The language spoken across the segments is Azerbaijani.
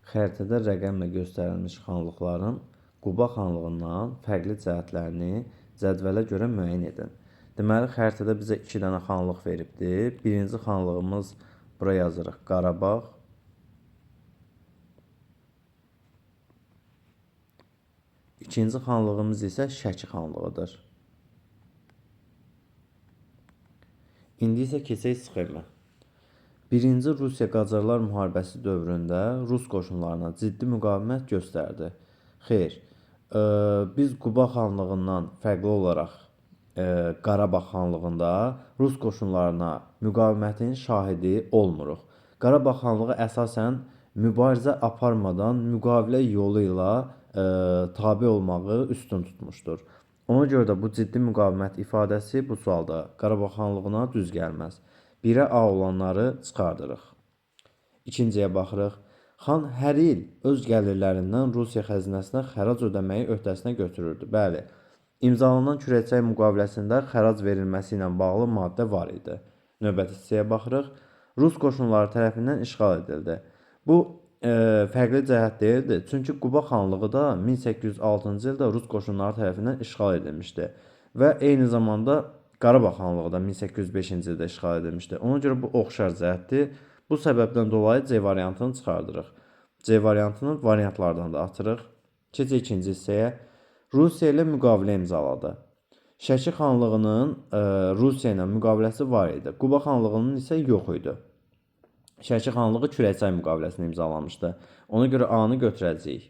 Xəritədə rəqəmlə göstərilmiş xanlıqların Quba xanlığından fərqli cəhətlərini cədvələ görə müəyyən edin. Deməli, xəritədə bizə 2 dənə xanlıq veribdir. Birinci xanlığımız, bura yazırıq Qarabağ. İkinci xanlığımız isə Şəki xanlığıdır. İndi isə keçək sxemə. Birinci Rusiya-Qacarlar müharibəsi dövründə Rus qoşunlarına ciddi müqavimət göstərdi. Xeyr, biz Quba xanlığından fərqli olaraq Qarabağ xanlığında Rus qoşunlarına müqavimətin şahidi olmuruq. Qarabağ xanlığı əsasən mübarizə aparmadan müqavilə yolu ilə tabe olmağı üstün tutmuşdur. Ona görə də bu ciddi müqavimət ifadəsi bu sualda Qarabağ xanlığına düz gəlməz. 1-ə A olanları çıxardırıq. İkinciyə baxırıq. Xan hər il öz gəlirlərindən Rusiya xəzinəsinə xərac ödəməyi öhdəsinə götürürdü. Bəli, imzalanan Kürəkçay müqaviləsində xərac verilməsi ilə bağlı maddə var idi. Növbəti hissəyə baxırıq. Rus qoşunları tərəfindən işğal edildi. Bu fərqli cəhət deyildi. Çünki Quba xanlığı da 1806-cı ildə Rus qoşunları tərəfindən işğal edilmişdi. Və eyni zamanda Qarabağ xanlığı da 1805-ci ildə işğal edilmişdi. Ona görə bu oxşar cəhətdir. Bu səbəbdən dolayı C variantını çıxardırıq. C variantını variantlardan da atırıq. Keçək ikinci hissəyə. Rusiya ilə müqavilə imzaladı. Şəki xanlığının Rusiya ilə müqaviləsi var idi. Quba xanlığının isə yox idi. Şəki xanlığı Kürəkçay müqaviləsini imzalamışdı. Ona görə A-nı götürəcəyik.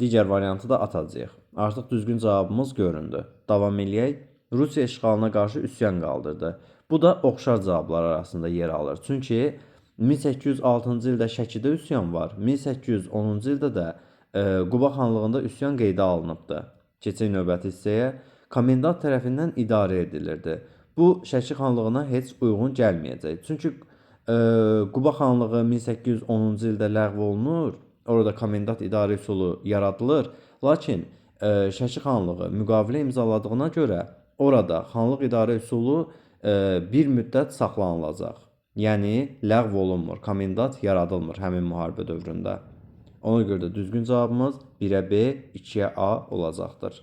Digər variantı da atacağıq. Artıq düzgün cavabımız göründü. Davam eləyək. Rusiya işğalına qarşı üsyan qaldırdı. Bu da oxşar cavablar arasında yer alır. Çünki 1806-cı ildə Şəkidə üsyan var. 1810-cu ildə də Quba xanlığında üsyan qeydə alınıbdı. Keçək növbəti hissəyə. Komendant tərəfindən idarə edilirdi. Bu Şəki xanlığına heç uyğun gəlməyəcək. Çünki Quba xanlığı 1810-cu ildə ləğv olunur. Orada komendant idarə üsulu yaradılır. Lakin Şəki xanlığı müqavilə imzaladığına görə orada xanlıq idarə üsulu bir müddət saxlanılacaq. Yəni, ləğv olunmur, komendant yaradılmır həmin müharibə dövründə. Ona görə də düzgün cavabımız 1-ə B, 2-ə A olacaqdır.